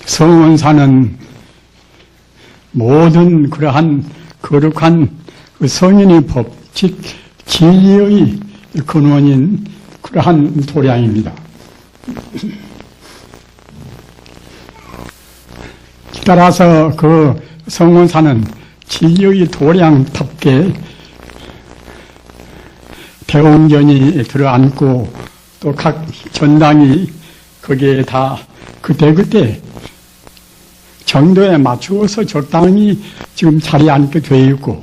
성원사는 모든 그러한 거룩한 그 성인의 법칙 진리의 근원인 그러한 도량입니다. 따라서 그 성원사는 진리의 도량답게 대원견이 들어앉고 또 각 전당이 거기에 다 그때그때 정도에 맞추어서 적당히 지금 자리에 앉게 되어 있고,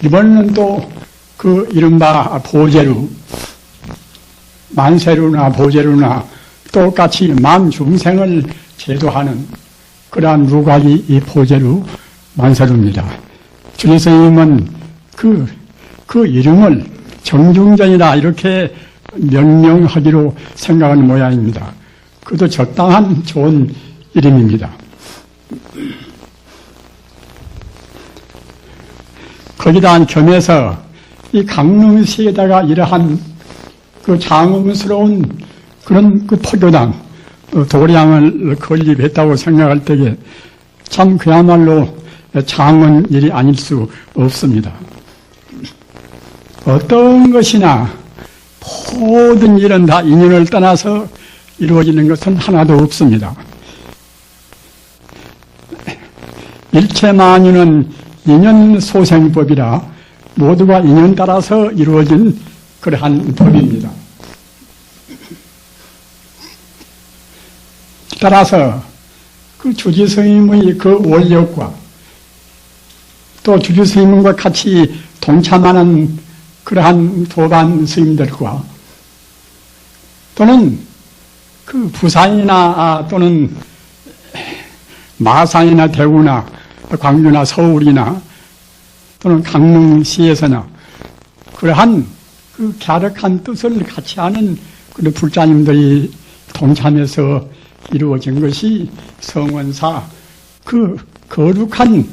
이번에는 또 그 이른바 보제루, 만세루나 보제루나 똑같이 만중생을 제도하는 그러한 루각이 이 보제루 만세루입니다. 주님 스님은 그 이름을 정중전이다 이렇게 명명하기로 생각하는 모양입니다. 그것도 적당한 좋은 이름입니다. 거기다 겸해서 이 강릉시에다가 이러한 그 장엄스러운 그런 그 포교당, 도량을 건립했다고 생각할 때에 참 그야말로 장은 일이 아닐 수 없습니다. 어떤 것이나 모든 일은 다 인연을 떠나서 이루어지는 것은 하나도 없습니다. 일체만유는 인연소생법이라 모두가 인연 따라서 이루어진 그러한 법입니다. 따라서 그 주지스님의 그 원력과 또 주지스님과 같이 동참하는 그러한 도반 스님들과 또는 그 부산이나 또는 마산이나 대구나 광주나 서울이나 또는 강릉시에서나 그러한 그 갸륵한 뜻을 같이 하는 그런 불자님들이 동참해서 이루어진 것이 성원사 그 거룩한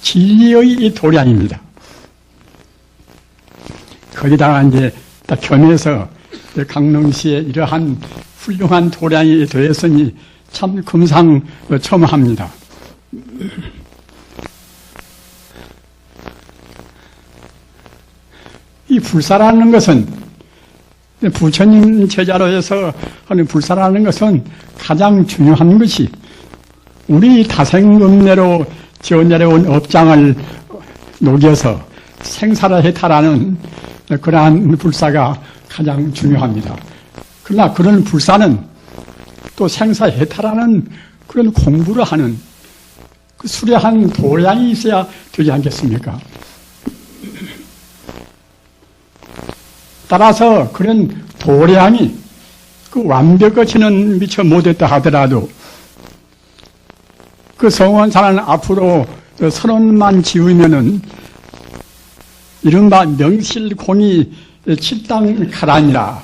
진리의 도량입니다. 거기다가 이제 딱 겸해서 강릉시에 이러한 훌륭한 도량이 되었으니 참 금상첨화합니다. 이 불사라는 것은 부처님 제자로 해서 하는 불사라는 것은 가장 중요한 것이 우리 다생금내로 지어내려온 업장을 녹여서 생사를 해탈하는 그러한 불사가 가장 중요합니다. 그러나 그런 불사는 또 생사해탈하는 그런 공부를 하는 그 수려한 도량이 있어야 되지 않겠습니까? 따라서 그런 도량이 그 완벽하지는 미처 못했다 하더라도 그 성원사는 앞으로 30만 지으면은 이른바 명실공히 칠당가람이라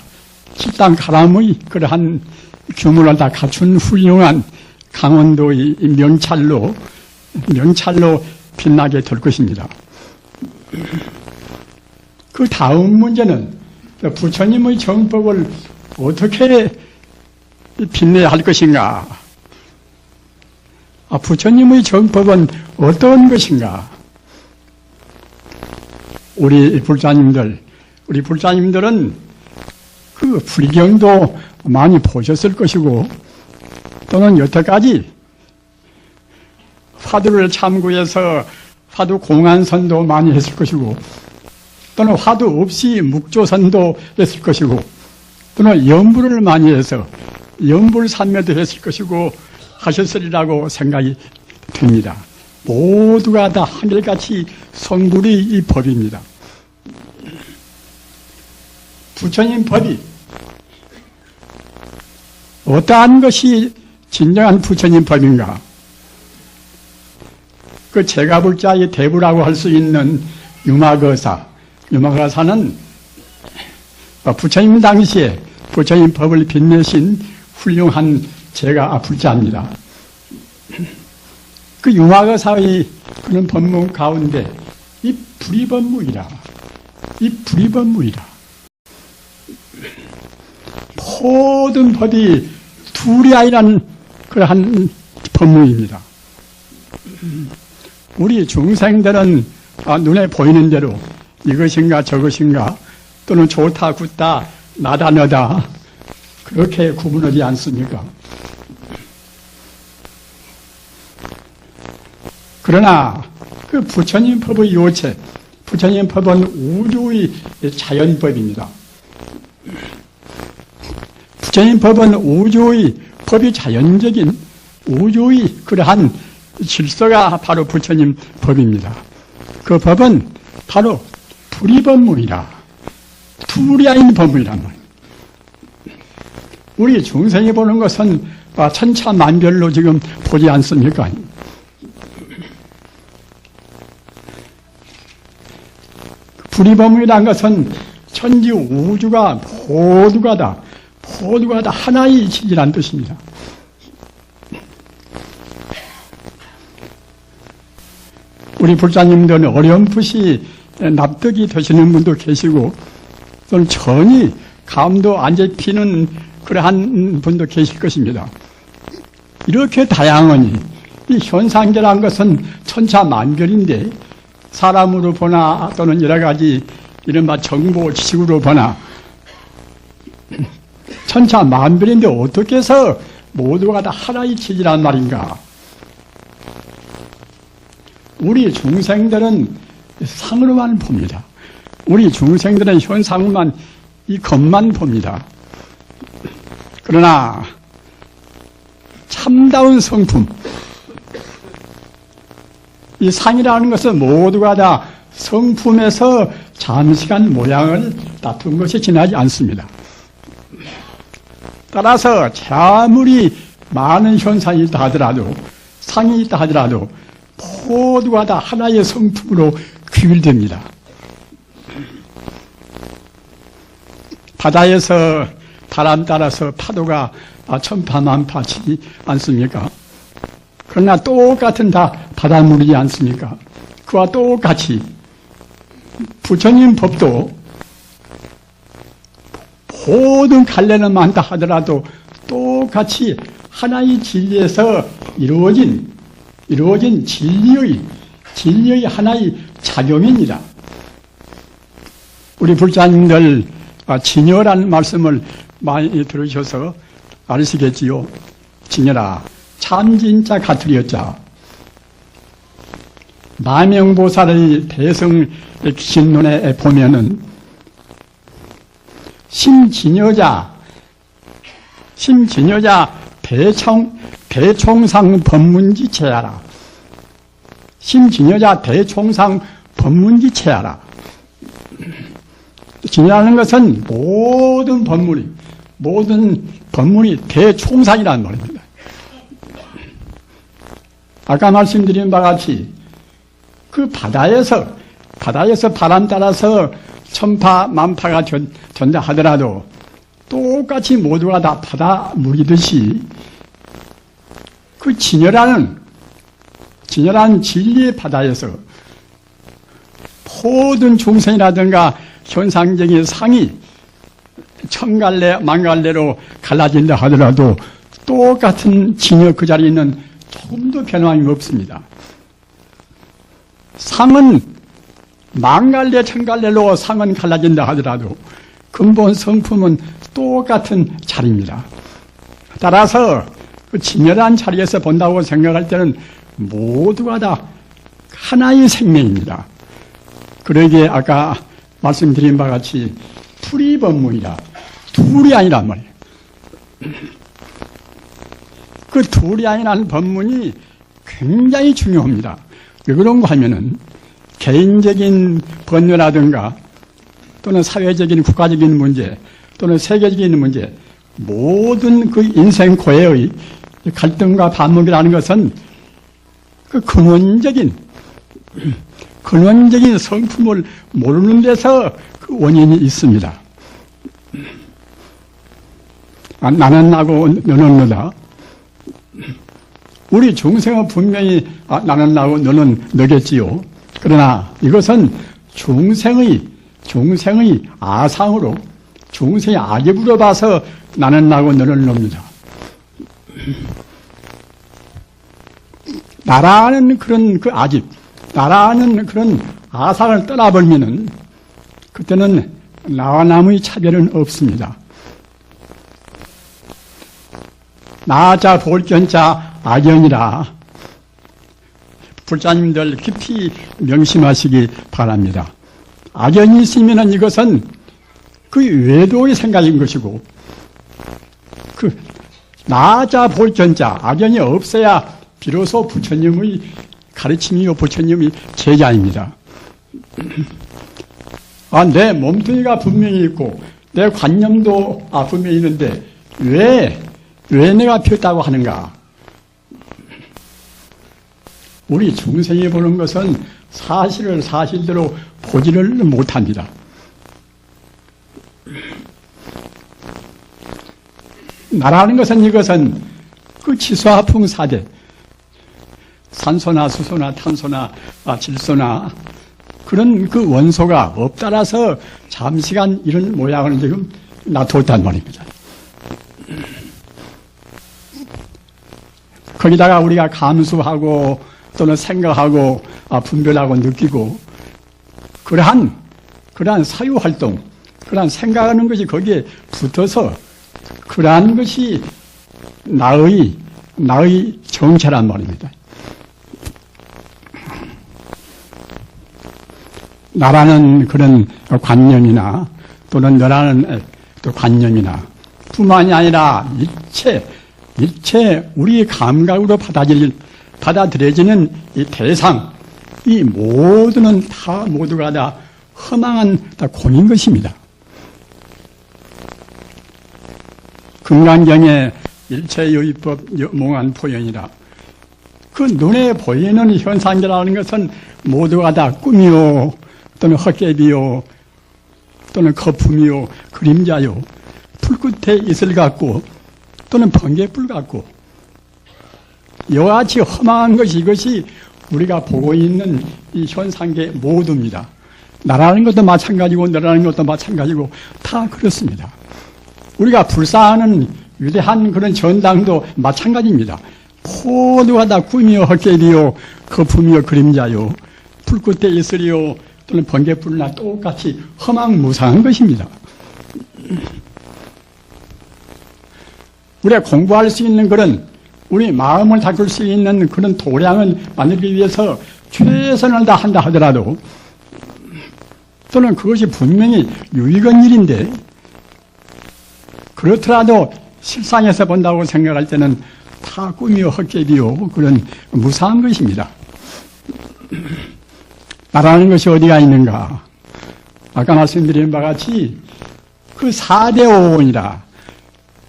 칠당가람의 그러한 규모를 다 갖춘 훌륭한 강원도의 명찰로 빛나게 될 것입니다. 그 다음 문제는 부처님의 정법을 어떻게 빛내야 할 것인가? 부처님의 정법은 어떤 것인가? 우리 불자님들은 그 불경도 많이 보셨을 것이고 또는 여태까지 화두를 참고해서 화두 공안선도 많이 했을 것이고 또는 화두 없이 묵조선도 했을 것이고 또는 염불을 많이 해서 염불산매도 했을 것이고 하셨으리라고 생각이 됩니다. 모두가 다 한결같이 성불이 이 법입니다. 부처님 법이 어떠한 것이 진정한 부처님 법인가? 그 제가 볼 자의 대부라고 할 수 있는 유마거사는 부처님 당시에 부처님 법을 빛내신 훌륭한 제가 불자입니다. 그 유마거사의 그런 법문 가운데 이 불이법무이라 모든 법이 둘이 아니라는 그러한 법문입니다. 우리 중생들은 눈에 보이는 대로 이것인가 저것인가 또는 좋다 굳다 나다 너다 그렇게 구분하지 않습니까? 그러나 그 부처님 법의 요체, 부처님 법은 우주의 자연법입니다. 부처님 법은 우주의 법이 자연적인 우주의 그러한 질서가 바로 부처님 법입니다. 그 법은 바로 불이법문이라 둘이 아닌 법문이란 말입니다. 우리 중생이 보는 것은 천차만별로 지금 보지 않습니까? 불이법문이라는 것은 천지 우주가 모두가 다 하나의 진리란 뜻입니다. 우리 불자님들은 어렴풋이 납득이 되시는 분도 계시고 또는 전혀 감도 안 잡히는 그러한 분도 계실 것입니다. 이렇게 다양하니 이 현상계라는 것은 천차만별인데 사람으로 보나 또는 여러 가지 이른바 정보 지식으로 보나 천차만별인데 어떻게 해서 모두가 다 하나의 진리란 말인가? 우리 중생들은 상으로만 봅니다. 우리 중생들은 현상만 이 것만 봅니다. 그러나 참다운 성품 이 상이라는 것은 모두가 다 성품에서 잠시간 모양을 다툰 것이 지나지 않습니다. 따라서 아무리 많은 현상이 있다 하더라도 상이 있다 하더라도 모두가 다 하나의 성품으로 귀결됩니다. 바다에서 바람 따라서 파도가 천파만파치지 않습니까? 그러나 똑같은 다 바닷물이지 않습니까? 그와 똑같이 부처님 법도 모든 갈래는 많다 하더라도 똑같이 하나의 진리에서 이루어진 진리의 하나의 작용입니다. 우리 불자님들 진여라는 말씀을 많이 들으셔서 아시겠지요? 진여라 참진자 같으리였자 마명보살의 대성 신론에 보면은 심진여자 대총상 법문지체하라. 심진여자 대총상 법문지체하라. 진여라는 것은 모든 법문이 대총상이라는 말입니다. 아까 말씀드린 바와 같이 그 바다에서 바람 따라서 천파 만파가 전다 하더라도 똑같이 모두가 다 바다 물이듯이 그 진여라는 진리의 바다에서 모든 중생이라든가 현상적인 상이 천갈래 만갈래로 갈라진다 하더라도 똑같은 진여 그 자리에는 조금도 변함이 없습니다. 상은 만갈래 천갈래로 상은 갈라진다 하더라도 근본 성품은 똑같은 자리입니다. 따라서 그 진열한 자리에서 본다고 생각할 때는 모두가 다 하나의 생명입니다. 그러기에 아까 말씀드린 바와 같이 풀이법문이라 둘이 아니란 말이에요. 그 둘이 아니라는 법문이 굉장히 중요합니다. 왜 그런가 하면은 개인적인 번뇌라든가 또는 사회적인 국가적인 문제 또는 세계적인 문제 모든 그 인생 고해의 갈등과 반목이라는 것은 그 근원적인 성품을 모르는 데서 그 원인이 있습니다. 나는 나고 너는 너다. 우리 중생은 분명히 나는 나고 너는 너겠지요. 그러나 이것은 중생의 아상으로 중생의 악입으로 봐서 나는 나고 너는 너입니다. 나라는 그런 그 아집, 나라는 그런 아상을 떠나버리면은 그때는 나와 남의 차별은 없습니다. 나자 볼견자 악연이라 불자님들 깊이 명심하시기 바랍니다. 악연이 있으면은 이것은 그 외도의 생각인 것이고, 그 나자 볼견자 악연이 없어야 비로소 부처님의 가르침이요 부처님의 제자입니다. 내 몸뚱이가 분명히 있고 내 관념도 분명히 있는데 왜 내가 피었다고 하는가? 우리 중생이 보는 것은 사실을 사실대로 보지를 못합니다. 나라는 것은 이것은 그 지수화풍사대, 산소나 수소나 탄소나 질소나 그런 그 원소가 없다라서 잠시간 이런 모양을 지금 놔뒀단 말입니다. 거기다가 우리가 감수하고 또는 생각하고 분별하고 느끼고 그러한 사유활동, 그러한 생각하는 것이 거기에 붙어서 그러한 것이 나의 정체란 말입니다. 나라는 그런 관념이나 또는 너라는 또 관념이나 뿐만이 아니라 일체 우리 감각으로 받아들여지는 이 대상, 이 모두가 다 허망한 다 공인 것입니다. 금강경의 일체유의법 몽한 포연이라, 그 눈에 보이는 현상이라는 것은 모두가 다 꿈이요 또는 헛개비요 또는 거품이요 그림자요 풀 끝에 이슬 같고 또는 번개불 같고 이와 같이 험한 것이 이것이 우리가 보고 있는 이 현상계 모두입니다. 나라는 것도 마찬가지고 너라는 것도 마찬가지고 다 그렇습니다. 우리가 불사하는 위대한 그런 전당도 마찬가지입니다. 모두가 다 꿈이요 헛개비요 거품이요 그림자요 풀 끝에 이슬이요 또는 번개불이나 똑같이 허망무상한 것입니다. 우리가 공부할 수 있는 그런 우리 마음을 닦을 수 있는 그런 도량을 만들기 위해서 최선을 다한다 하더라도 또는 그것이 분명히 유익한 일인데 그렇더라도 실상에서 본다고 생각할 때는 다 꿈이요 헛개비요 그런 무상한 것입니다. 나라는 것이 어디가 있는가? 아까 말씀드린 바와 같이 그 4대 5원이라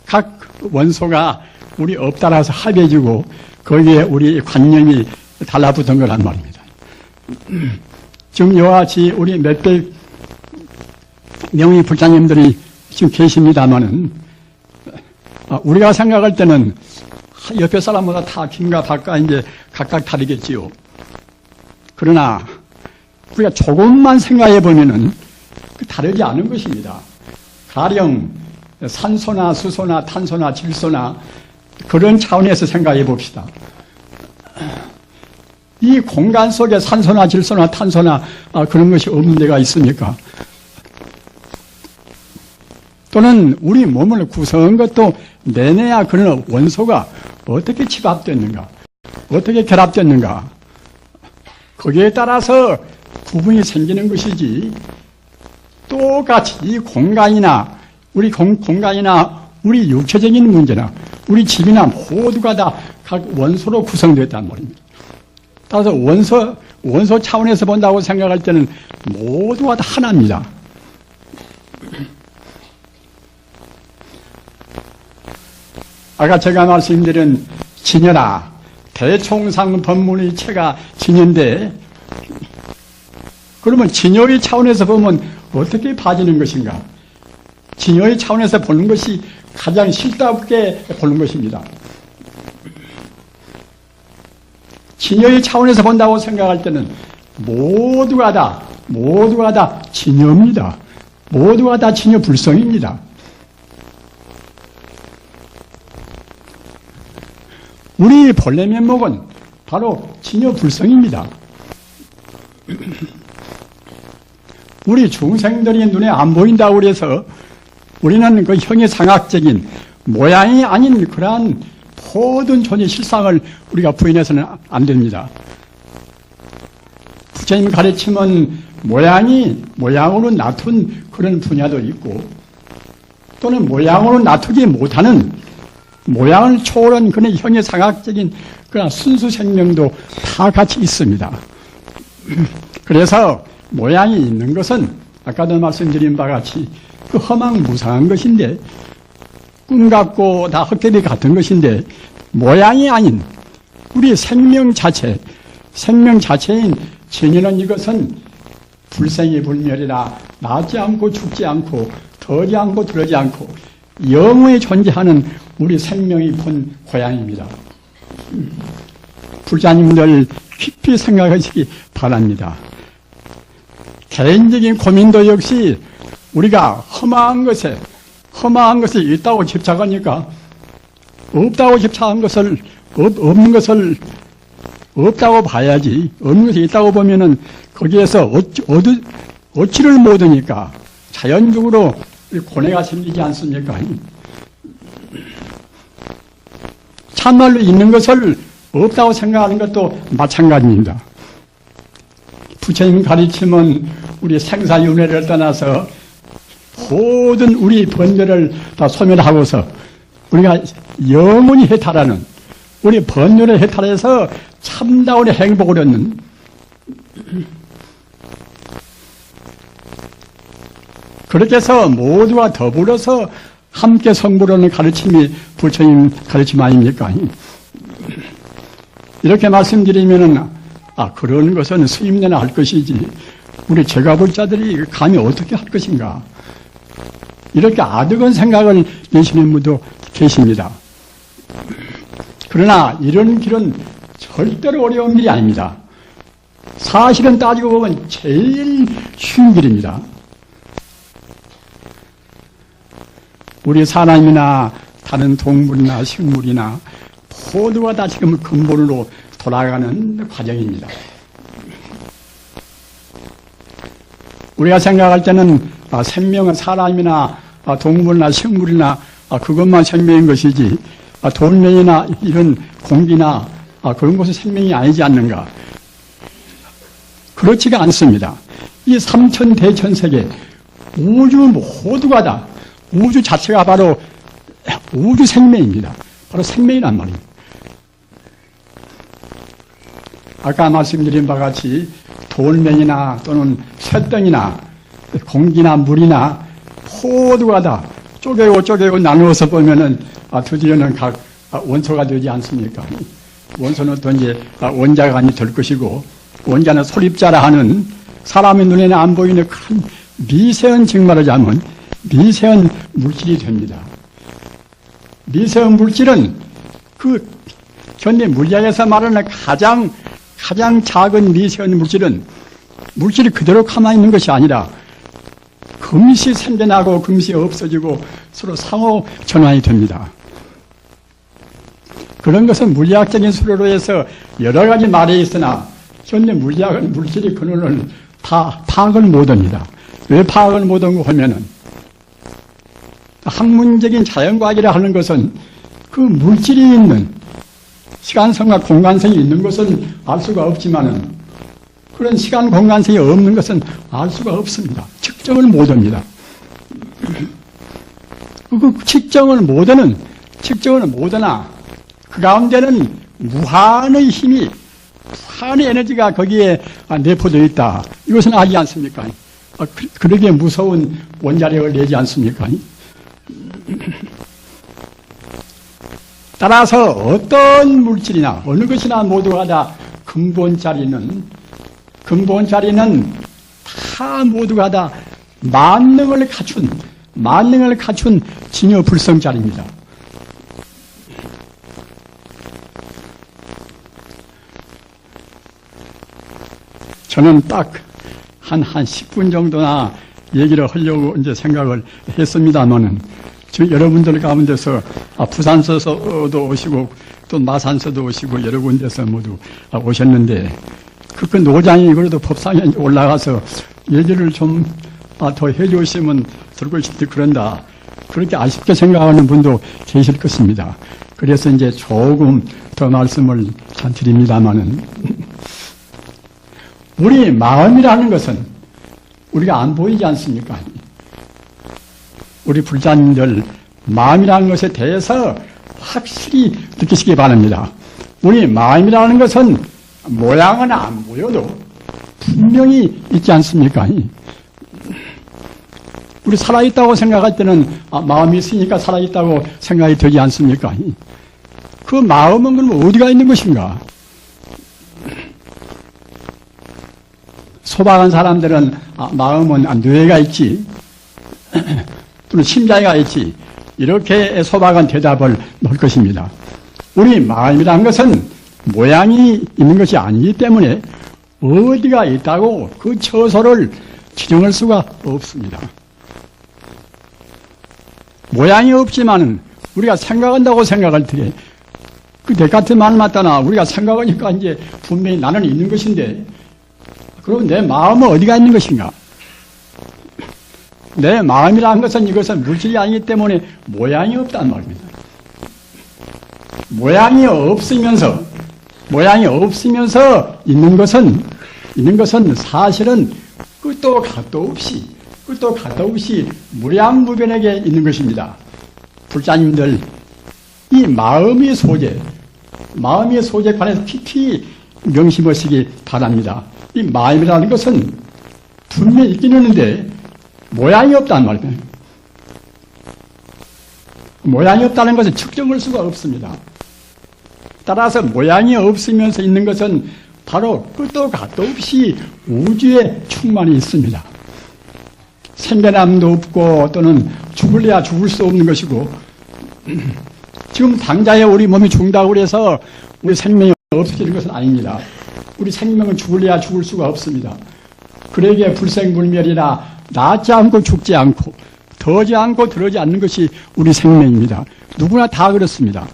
각 원소가 우리 업 따라서 합해지고 거기에 우리 관념이 달라붙은 거란 말입니다. 지금 이와 같이 우리 몇백 명의 불자님들이 지금 계십니다마는 우리가 생각할 때는 옆에 사람보다 다 긴가 박가 이제 각각 다르겠지요. 그러나 우리가 조금만 생각해 보면은 다르지 않은 것입니다. 가령 산소나 수소나 탄소나 질소나 그런 차원에서 생각해 봅시다. 이 공간 속에 산소나 질소나 탄소나 그런 것이 없는 데가 있습니까? 또는 우리 몸을 구성한 것도 내내야 그런 원소가 어떻게 집합됐는가? 어떻게 결합됐는가? 거기에 따라서 구분이 생기는 것이지 똑같이 이 공간이나 우리 공간이나 우리 육체적인 문제나 우리 집이나 모두가 다 각 원소로 구성되었단 말입니다. 따라서 원소 차원에서 본다고 생각할 때는 모두가 다 하나입니다. 아까 제가 말씀드린 진여라 대총상 법문의 체가 진여인데 그러면 진여의 차원에서 보면 어떻게 봐지는 것인가? 진여의 차원에서 보는 것이 가장 실답게 보는 것입니다. 진여의 차원에서 본다고 생각할 때는 모두가 다 진여입니다. 모두가 다 진여 불성입니다. 우리 본래 면목은 바로 진여불성입니다. 우리 중생들이 눈에 안 보인다고 그래서 우리는 그 형이상학적인 모양이 아닌 그러한 모든 존재 실상을 우리가 부인해서는 안 됩니다. 부처님 가르침은 모양으로 나툰 그런 분야도 있고 또는 모양으로 나투지 못하는 모양을 초월한 그런 형이상학적인 그런 순수 생명도 다 같이 있습니다. 그래서 모양이 있는 것은 아까도 말씀드린 바와 같이 그 허망무상한 것인데 꿈 같고 다 헛개비 같은 것인데 모양이 아닌 우리 생명 자체인 진리는 이것은 불생이 불멸이라 나지 않고 죽지 않고 더지 않고 들어지 않고 영원히 존재하는 우리 생명이 본 고향입니다. 불자님들 깊이 생각하시기 바랍니다. 개인적인 고민도 역시 우리가 허망한 것에 있다고 집착하니까 없다고 집착한 것을 없는 것을 없다고 봐야지. 없는 것이 있다고 보면은 거기에서 얻지를 못하니까 자연적으로 고뇌가 생기지 않습니까? 참말로 있는 것을 없다고 생각하는 것도 마찬가지입니다. 부처님 가르침은 우리 생사윤회를 떠나서 모든 우리 번뇌를 다 소멸하고서 우리가 영원히 해탈하는 우리 번뇌를 해탈해서 참다운 행복을 얻는 그렇게 해서 모두가 더불어서 함께 성불하는 가르침이 부처님 가르침 아닙니까? 이렇게 말씀드리면은 그런 것은 스님네나 할 것이지 우리 제가볼자들이 감히 어떻게 할 것인가 이렇게 아득한 생각을 내시는 분도 계십니다. 그러나 이런 길은 절대로 어려운 길이 아닙니다. 사실은 따지고 보면 제일 쉬운 길입니다. 우리 사람이나 다른 동물이나 식물이나 모두가 다 지금 근본으로 돌아가는 과정입니다. 우리가 생각할 때는 생명은 사람이나 동물이나 식물이나 그것만 생명인 것이지 돌멩이나 이런 공기나 그런 것은 생명이 아니지 않는가. 그렇지가 않습니다. 이 삼천대천세계 우주 모두가 다 우주 자체가 바로 우주 생명입니다. 바로 생명이란 말입니다. 아까 말씀드린 바와 같이 돌멩이나 또는 쇳덩이나 공기나 물이나 모두가 다 쪼개고 나누어서 보면은 드디어는 각 원소가 되지 않습니까? 원소는 또 이제 원자가 될 것이고 원자는 소립자라 하는 사람의 눈에는 안 보이는 큰 미세한 정말하자면 미세한 물질이 됩니다. 미세한 물질은 그 현대 물리학에서 말하는 가장 작은 미세한 물질이 그대로 가만히 있는 것이 아니라 금시 생겨나고 금시 없어지고 서로 상호 전환이 됩니다. 그런 것은 물리학적인 수로로 해서 여러 가지 말이 있으나 현대 물리학은 물질의 근원을 다 파악을 못합니다. 왜 파악을 못하고 하면은 학문적인 자연과학이라 하는 것은 그 물질이 있는 시간성과 공간성이 있는 것은 알 수가 없지만은 그런 시간 공간성이 없는 것은 알 수가 없습니다. 측정을 못합니다. 그 측정을 못하나 그 가운데는 무한의 힘이 무한의 에너지가 거기에 내포되어 있다. 이것은 알지 않습니까? 그러기에 무서운 원자력을 내지 않습니까? 따라서 어떤 물질이나 어느 것이나 모두가 다 근본자리는 다 모두가 다 만능을 갖춘 진여불성자리입니다. 저는 딱 한 10분 정도나 얘기를 하려고 이제 생각을 했습니다만은 지금 여러분들 가운데서 부산서도 오시고 또 마산서도 오시고 여러 군데서 모두 오셨는데 그 노장이 그래도 법상에 올라가서 얘기를 좀 더 해주시면 들고 싶지 그런다. 그렇게 아쉽게 생각하는 분도 계실 것입니다. 그래서 이제 조금 더 말씀을 드립니다마는 우리 마음이라는 것은 우리가 안 보이지 않습니까? 우리 불자님들 마음이라는 것에 대해서 확실히 느끼시기 바랍니다. 우리 마음이라는 것은 모양은 안 보여도 분명히 있지 않습니까? 우리 살아있다고 생각할 때는 마음이 있으니까 살아있다고 생각이 되지 않습니까? 그 마음은 그럼 어디가 있는 것인가? 소박한 사람들은 마음은 뇌가 있지 또는 심장이가 있지 이렇게 소박한 대답을 넣을 것입니다. 우리 마음이라는 것은 모양이 있는 것이 아니기 때문에 어디가 있다고 그 처소를 지정할 수가 없습니다. 모양이 없지만은 우리가 생각한다고 생각할 때 그 데카트 말 맞다나 우리가 생각하니까 이제 분명히 나는 있는 것인데 그럼 내 마음은 어디가 있는 것인가? 내 마음이라는 것은 이것은 물질이 아니기 때문에 모양이 없단 말입니다. 모양이 없으면서 있는 것은 사실은 끝도 갓도 없이 무량무변하게 있는 것입니다. 불자님들, 이 마음의 소재에 관해서 깊이 명심하시기 바랍니다. 이 마음이라는 것은 분명히 있긴 있는데 모양이 없단 말이에요. 모양이 없다는 것은 측정할 수가 없습니다. 따라서 모양이 없으면서 있는 것은 바로 끝도 갓도 없이 우주에 충만히 있습니다. 생겨남도 없고 또는 죽을래야 죽을 수 없는 것이고 지금 당장에 우리 몸이 죽는다고 해서 우리 생명이 없어지는 것은 아닙니다. 우리 생명은 죽을래야 죽을 수가 없습니다. 그러기에 불생불멸이라 낫지 않고 죽지 않고 더지 않고 들어지 않는 것이 우리 생명입니다. 누구나 다 그렇습니다.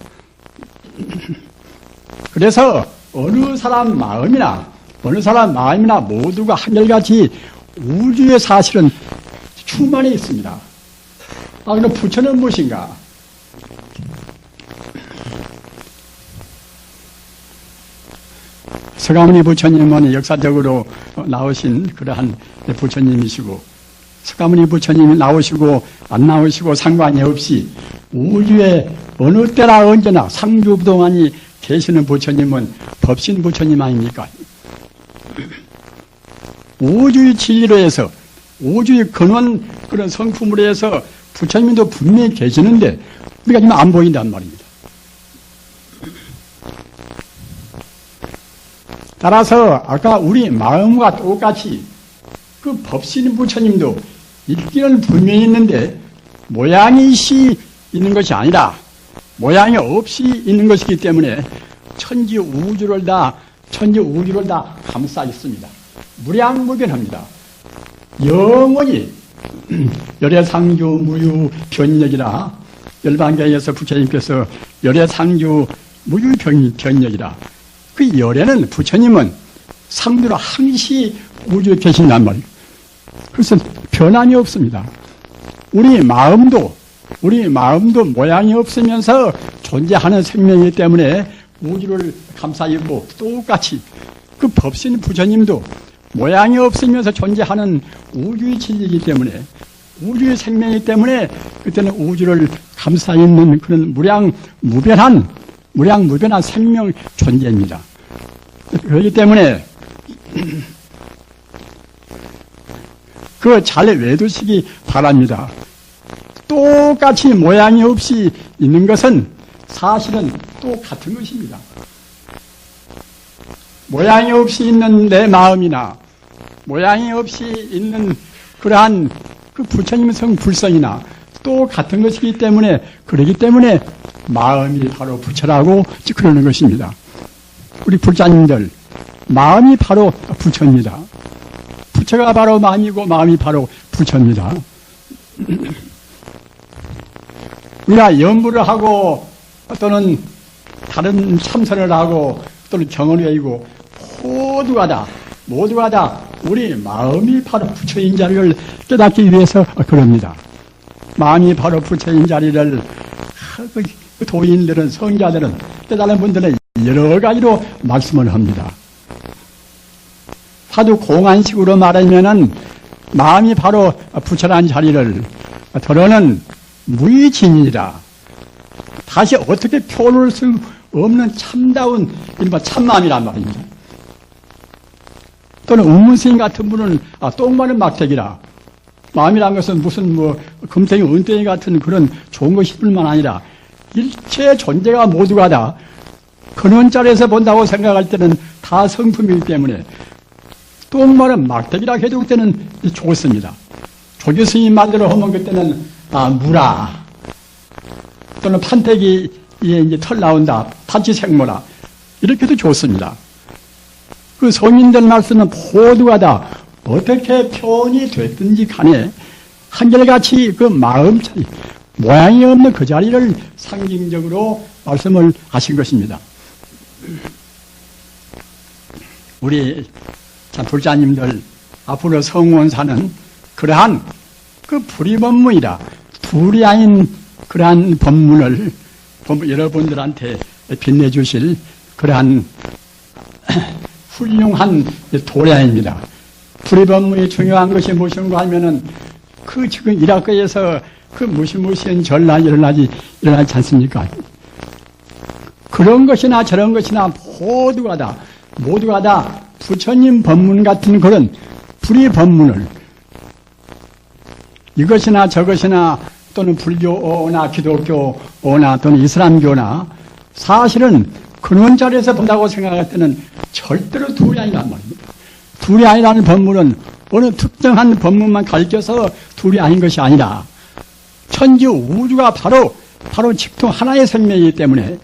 그래서 어느 사람 마음이나 모두가 한결같이 우주의 사실은 충만히 있습니다. 그럼 부처는 무엇인가? 서가모니 부처님은 역사적으로 나오신 그러한 부처님이시고 서가모니 부처님이 나오시고 안 나오시고 상관이 없이 우주에 어느 때나 언제나 상주부동안이 계시는 부처님은 법신 부처님 아닙니까? 우주의 진리로 해서 우주의 근원 그런 성품으로 해서 부처님도 분명히 계시는데 우리가 지금 안 보인단 말입니다. 따라서 아까 우리 마음과 똑같이 그 법신 부처님도 있기는 분명히 있는데 모양이 있는 것이 아니라 모양이 없이 있는 것이기 때문에 천지 우주를 다 감싸 있습니다. 무량무변합니다. 영원히 열애상주 무유 변력이라 열반경에서 부처님께서 열애상주 무유 변력이라 그 열애는 부처님은 상주로 항시 우주에 계신단 말이에요. 그래서 변함이 없습니다. 우리 마음도 모양이 없으면서 존재하는 생명이기 때문에 우주를 감싸 있고 똑같이 그 법신 부처님도 모양이 없으면서 존재하는 우주의 진리이기 때문에 우주의 생명이기 때문에 그때는 우주를 감싸 있는 그런 무량무변한 생명 존재입니다. 그렇기 때문에 그거 잘 외두시기 바랍니다. 똑같이 모양이 없이 있는 것은 사실은 똑같은 것입니다. 모양이 없이 있는 내 마음이나 모양이 없이 있는 그러한 그 부처님의 성불성이나 똑같은 것이기 때문에 그러기 때문에 마음이 바로 부처라고 그러는 것입니다. 우리 불자님들 마음이 바로 부처입니다. 부처가 바로 마음이고 마음이 바로 부처입니다. 우리가 연부를 하고 또는 다른 참선을 하고 또는 경언을 외우고 모두가 다 우리 마음이 바로 부처인 자리를 깨닫기 위해서 그럽니다. 마음이 바로 부처인 자리를 그 도인들은, 성자들은, 깨달은 분들은 여러 가지로 말씀을 합니다. 화두 공안식으로 말하면은 마음이 바로 부처란 자리를 더러는 무의진이라. 다시 어떻게 표현할 수 없는 참다운 이른바 참마음이란 말입니다. 또는 운문스님 같은 분은 똥마른 막대기라. 마음이란 것은 무슨 금탱이 은덩이 같은 그런 좋은 것일 뿐만 아니라 일체 존재가 모두가 다 근원자리에서 본다고 생각할 때는 다 성품이기 때문에 똥마른 막대기라 해도 그때는 좋습니다. 조교스님 말대로 하면 그때는 무라 또는 판때기에 이제 털 나온다, 판치생모라 이렇게도 좋습니다. 그 성인들 말씀은 모두가 다 어떻게 표현이 됐든지 간에 한결같이 그 마음 자리, 모양이 없는 그 자리를 상징적으로 말씀을 하신 것입니다. 우리 불자님들 앞으로 성원사는 그러한 그 불의법문이라 둘이 아닌 그러한 법문을 여러분들한테 빛내주실 그러한 훌륭한 도량입니다. 불의법문이 중요한 것이 무엇인가 하면은 그 지금 이라크에서 그 무시무시한 전란이 일어나지 않습니까? 그런 것이나 저런 것이나 모두가 다 부처님 법문 같은 그런 불의법문을 이것이나 저것이나 또는 불교나 기독교나 또는 이슬람교나 사실은 그런 자리에서 본다고 생각할 때는 절대로 둘이 아니란 말입니다. 둘이 아니라는 법문은 어느 특정한 법문만 가리켜서 둘이 아닌 것이 아니라 천지 우주가 바로 직통 하나의 생명이기 때문에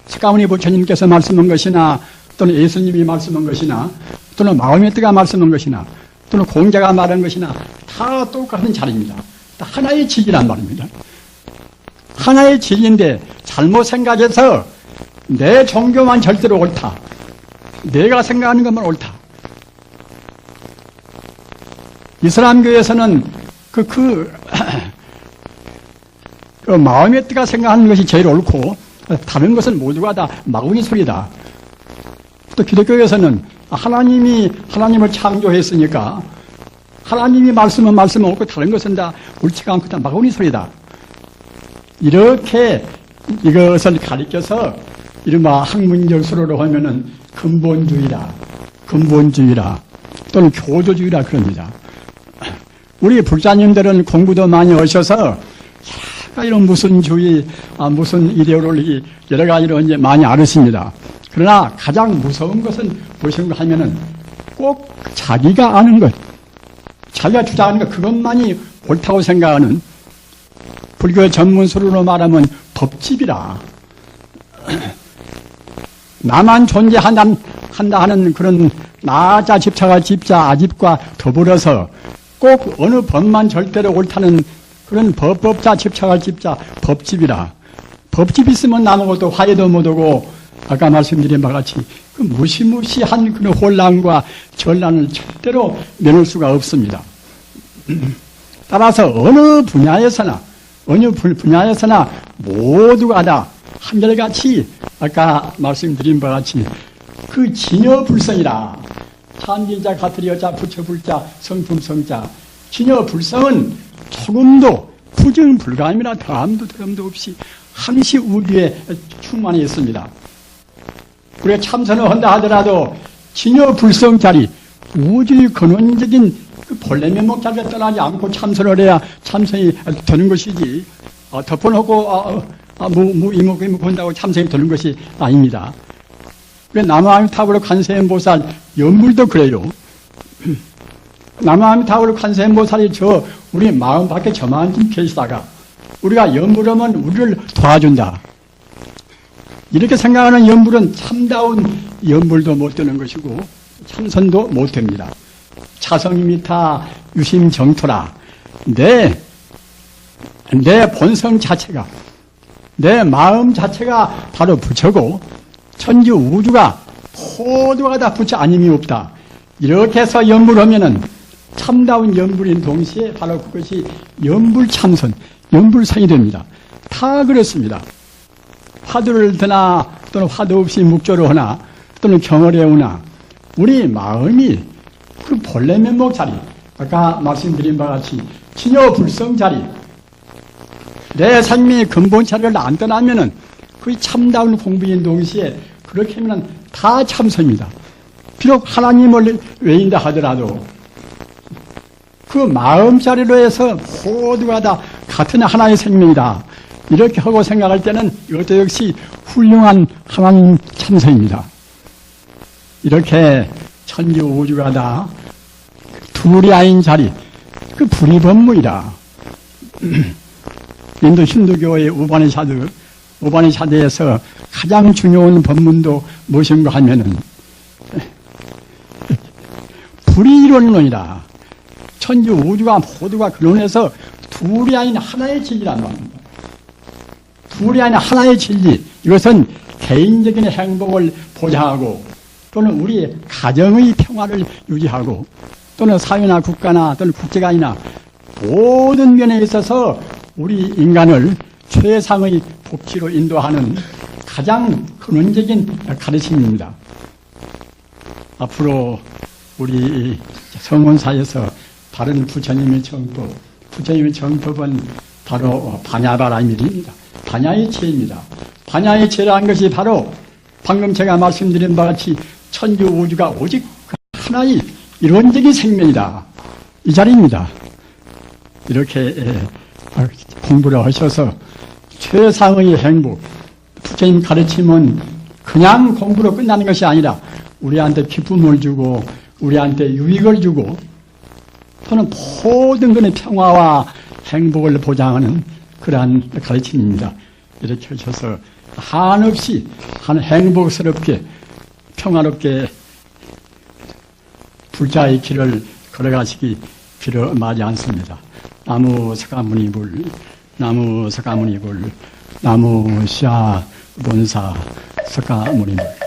석가모니 부처님께서 말씀한 것이나 또는 예수님이 말씀한 것이나 또는 마음의 뜨가 말씀한 것이나 또는 공자가 말한 것이나 다 똑같은 자리입니다. 다 하나의 진리란 말입니다. 하나의 진리인데 잘못 생각해서 내 종교만 절대로 옳다. 내가 생각하는 것만 옳다. 이슬람교에서는 그 마음의 뜨가 생각하는 것이 제일 옳고 다른 것은 모두가 다 마구니 소리다. 또 기독교에서는 하나님을 창조했으니까 하나님이 말씀은 옳고 다른 것은 다 옳지가 않고 다 마구니 소리다. 이렇게 이것을 가리켜서 이른바 학문적 수로로 하면은 근본주의라 또는 교조주의라 그럽니다. 우리 불자님들은 공부도 많이 하셔서 이런 무슨 주의, 무슨 이데올로기 여러 가지로 이제 많이 알으십니다. 그러나 가장 무서운 것은 무엇인가 하면은 꼭 자기가 아는 것, 자기가 주장하는 것 그것만이 옳다고 생각하는 불교 전문수로 말하면 법집이라. 나만 존재한다 하는 그런 나자 집착할 집자 아집과 더불어서 꼭 어느 법만 절대로 옳다는 그런 법자 집착할 집자 법집이라. 법집 있으면 아무것도 화해도 못하고 아까 말씀드린 바와 같이 그 무시무시한 그런 혼란과 전란을 절대로 면할 수가 없습니다. 따라서 어느 분야에서나 모두가 다 한결같이 아까 말씀드린 바와 같이 그 진여불성이라. 참진자, 가트리여자, 부처불자, 성품성자. 진여불성은 조금도 부정불감이나 더함도 더럼도 없이 항시 우주에 충만히 있습니다. 우리가 참선을 한다 하더라도 진여불성 자리, 우주의 근원적인 그 본래 면목 자리를 떠나지 않고 참선을 해야 참선이 되는 것이지, 덮어놓고, 이목 한다고 참선이 되는 것이 아닙니다. 남아미타불 관세음보살 연불도 그래요. 남아미타불 관세음보살이 우리 마음 밖에 저만 계시다가 우리가 연불하면 우리를 도와준다. 이렇게 생각하는 연불은 참다운 연불도 못 되는 것이고 참선도 못 됩니다. 차성이미타 유심정토라. 내 본성 자체가 내 마음 자체가 바로 부처고 천지 우주가 모두가 다 부처 아님이 없다. 이렇게 해서 연불하면은 참다운 연불인 동시에 바로 그것이 연불참선, 연불성이 됩니다. 다 그렇습니다. 화두를 드나 또는 화두 없이 묵조를 하나 또는 경을 해오나 우리 마음이 그 본래 면목 자리, 아까 말씀드린 바와 같이 진여불성 자리, 내 삶의 근본 자리를 안 떠나면은 그 참다운 공부인 동시에 그렇게 하면 다 참선입니다. 비록 하나님을 외인다 하더라도 그 마음 자리로 해서 모두가 다 같은 하나의 생명이다. 이렇게 하고 생각할 때는 이것도 역시 훌륭한 하나님 참선입니다. 이렇게 천지 우주가 다 둘이 아닌 자리, 그 불이법문이다. 인도 힌두교의 우바니샤드에서 가장 중요한 법문도 무엇인가 하면은 불이론론이다. 천지 우주가 모두가 근원해서 둘이 아닌 하나의 진리란 말입니다. 둘이 아닌 하나의 진리, 이것은 개인적인 행복을 보장하고 또는 우리 가정의 평화를 유지하고 또는 사회나 국가나 또는 국제관이나 모든 면에 있어서 우리 인간을 최상의 복지로 인도하는 가장 근원적인 가르침입니다. 앞으로 우리 성원사에서 다른 부처님의 정법은 바로 반야바라밀입니다. 반야의 지혜입니다. 반야의 지혜라는 것이 바로 방금 제가 말씀드린 바와 같이 천지 우주가 오직 하나의 이론적인 생명이다. 이 자리입니다. 이렇게 공부를 하셔서 최상의 행복, 부처님 가르침은 그냥 공부로 끝나는 것이 아니라 우리한테 기쁨을 주고 우리한테 유익을 주고 또는 모든 것의 평화와 행복을 보장하는 그러한 가르침입니다. 이렇게 하셔서 한없이 행복스럽게 평화롭게 불자의 길을 걸어가시기 빌어마지 않습니다. 나무 석가모니불, 나무 석가모니불, 나무 시아 본사 석가모니불.